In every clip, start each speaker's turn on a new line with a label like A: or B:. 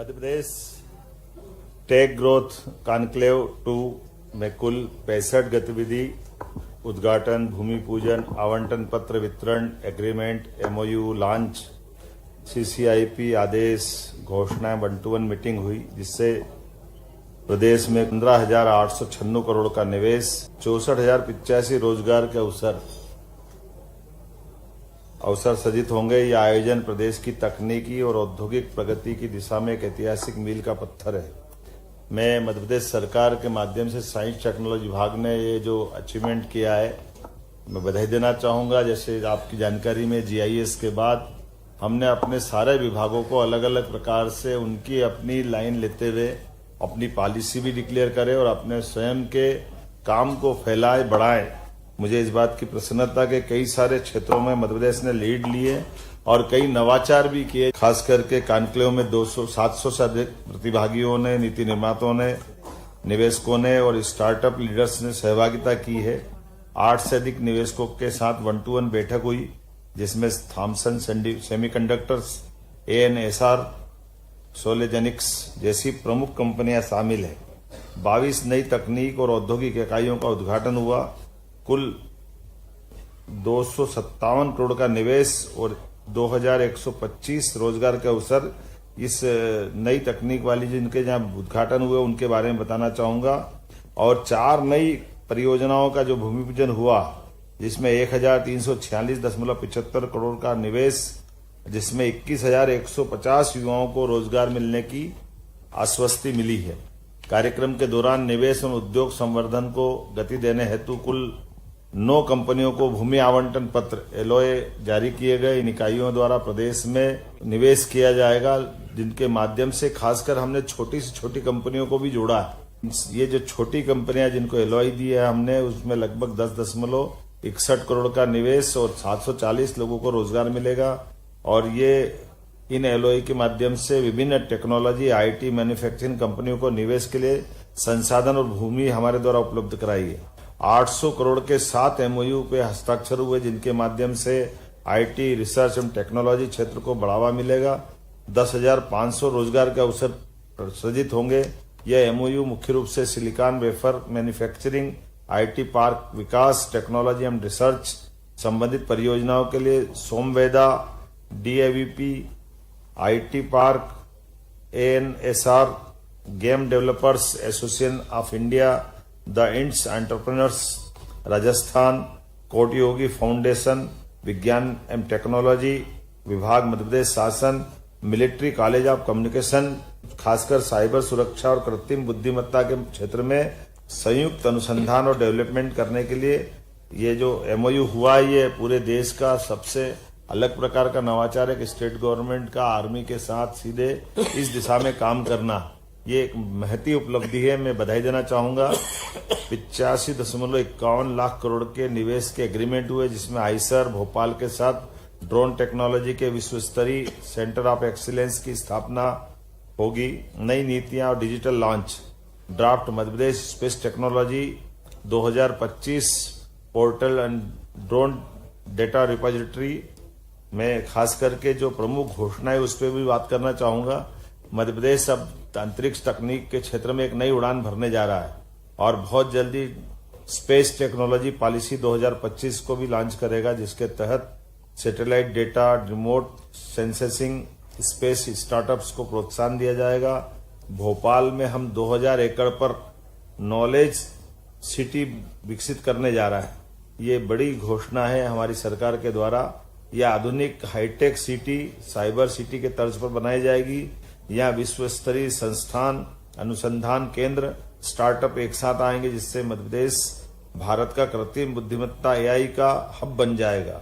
A: Madhya Pradesh take growth conclave 2 में कुल 65 गतिविधि, उद्घाटन, भूमि पूजन, आवंटन पत्र वितरण, एग्रीमेंट, एमओयू लॉन्च, सीसीआईपी आदेश, घोषणाएं 1-to-1 मीटिंग हुई, जिससे प्रदेश में 15,896 करोड़ का निवेश, 64,085 रोजगार के अवसर सृजित होंगे। यह आयोजन प्रदेश की तकनीकी और औद्योगिक प्रगति की दिशा में एक ऐतिहासिक मील का पत्थर है। मैं मध्य प्रदेश सरकार के माध्यम से साइंस टेक्नोलॉजी विभाग ने ये जो अचीवमेंट किया है, मैं बधाई देना चाहूंगा। जैसे आपकी जानकारी में जीआईएस के बाद हमने अपने सारे विभागों को अलग अलग प्रकार से उनकी अपनी लाइन लेते हुए अपनी पॉलिसी भी डिक्लेयर करें और अपने स्वयं के काम को फैलाए बढ़ाएं। मुझे इस बात की प्रसन्नता के कई सारे क्षेत्रों में मध्य प्रदेश ने लीड लिए और कई नवाचार भी किए। खास करके कॉन्क्लेव में 700 से अधिक प्रतिभागियों ने, नीति निर्माताओं ने, निवेशकों ने और स्टार्टअप लीडर्स ने सहभागिता की है। 8 से अधिक निवेशकों के साथ 1-to-1 बैठक हुई, जिसमें थॉमसन सेमीकंडक्टर्स, ANSR, सोलेजेनिक्स जैसी प्रमुख कंपनियां शामिल हैं। 22 नई तकनीक और औद्योगिक इकाइयों का उद्घाटन हुआ। कुल 257 करोड़ का निवेश और 2,125 रोजगार के अवसर इस नई तकनीक वाली जिनके जहां उद्घाटन हुए उनके बारे में बताना चाहूंगा। और 4 नई परियोजनाओं का जो भूमि पूजन हुआ, जिसमें 1,346.75 करोड़ का निवेश, जिसमें 21,150 युवाओं को रोजगार मिलने की आश्वस्ति मिली है। कार्यक्रम के दौरान निवेश और उद्योग संवर्धन को गति देने हेतु कुल 9 कंपनियों को भूमि आवंटन पत्र LOA जारी किए गए। इन इकाइयों द्वारा प्रदेश में निवेश किया जाएगा, जिनके माध्यम से खासकर हमने छोटी से छोटी कंपनियों को भी जोड़ा है। ये जो छोटी कंपनियां जिनको LOA दी है हमने, उसमें लगभग 10.61 करोड़ का निवेश और 740 लोगों को रोजगार मिलेगा। और ये इन LOA के माध्यम से विभिन्न टेक्नोलॉजी, IT, मैन्युफैक्चरिंग कंपनियों को निवेश के लिए संसाधन और भूमि हमारे द्वारा उपलब्ध कराई है। 800 करोड़ के 7 MOU पे हस्ताक्षर हुए, जिनके माध्यम से IT, रिसर्च एवं टेक्नोलॉजी क्षेत्र को बढ़ावा मिलेगा। 10,500 रोजगार के अवसर सृजित होंगे। यह MOU मुख्य रूप से silicon wafer manufacturing, IT park Vikas, technology एवं रिसर्च संबंधित परियोजनाओं के लिए सोमवेदा, DAVP, IT park, ANSR, game developers association of India, the ends entrepreneurs Rajasthan, कोटि योगी फाउंडेशन, विज्ञान एवं टेक्नोलॉजी विभाग मध्य प्रदेश शासन, मिलिट्री कॉलेज ऑफ कम्युनिकेशन, खासकर साइबर सुरक्षा और कृत्रिम बुद्धिमत्ता के क्षेत्र में संयुक्त अनुसंधान और डेवलपमेंट करने के लिए ये जो MOU हुआ, ये पूरे देश का सबसे अलग प्रकार का नवाचार है कि स्टेट गवर्नमेंट का आर्मी के साथ सीधे इस दिशा में काम करना, ये एक महती उपलब्धि है। मैं बधाई देना चाहूंगा। 85.51 लाख करोड़ के निवेश के एग्रीमेंट हुए, जिसमें आईसर भोपाल के साथ ड्रोन टेक्नोलॉजी के विश्व स्तरीय सेंटर ऑफ एक्सीलेंस की स्थापना होगी। नई नीतियां और digital launch, draft Madhya Pradesh space technology 2025 portal and drone data repository में खास करके जो प्रमुख घोषणा है उस पर भी बात करना चाहूंगा। मध्य प्रदेश अब अंतरिक्ष तकनीक के क्षेत्र में एक नई उड़ान भरने जा रहा है और बहुत जल्दी स्पेस टेक्नोलॉजी पॉलिसी 2025 को भी लॉन्च करेगा, जिसके तहत satellite data, remote sensing, space startups को प्रोत्साहन दिया जाएगा। भोपाल में हम 2000 एकड़ पर नॉलेज सिटी विकसित करने जा रहा है। ये बड़ी घोषणा है हमारी सरकार के द्वारा। यह आधुनिक हाईटेक सिटी, साइबर सिटी के तर्ज पर बनाई जाएगी। यहाँ विश्व स्तरीय संस्थान, अनुसंधान केंद्र, स्टार्टअप एक साथ आएंगे, जिससे मध्य प्रदेश भारत का कृत्रिम बुद्धिमत्ता AI का हब बन जाएगा।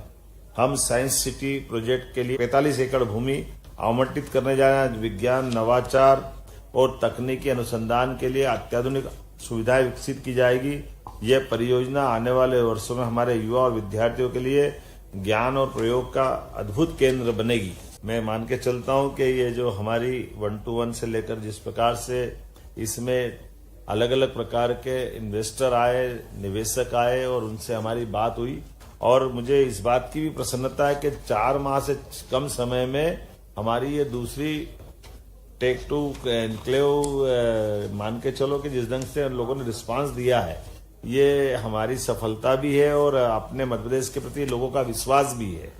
A: हम साइंस सिटी प्रोजेक्ट के लिए 45 एकड़ भूमि आवंटित करने जा रहे हैं। विज्ञान, नवाचार और तकनीकी अनुसंधान के लिए अत्याधुनिक सुविधाएं विकसित की जाएगी। यह परियोजना आने वाले वर्षों में हमारे युवा और विद्यार्थियों के लिए ज्ञान और प्रयोग का अद्भुत केंद्र बनेगी। मैं मान के चलता हूं कि ये जो हमारी 1-to-1 से लेकर जिस प्रकार से इसमें अलग अलग प्रकार के इन्वेस्टर आए, निवेशक आए और उनसे हमारी बात हुई, और मुझे इस बात की भी प्रसन्नता है कि 4 माह से कम समय में हमारी ये दूसरी टेक टू एनक्लेव मान के चलो कि जिस ढंग से उन लोगों ने रिस्पांस दिया है, ये हमारी सफलता भी है और अपने मध्य प्रदेश के प्रति लोगों का विश्वास भी है।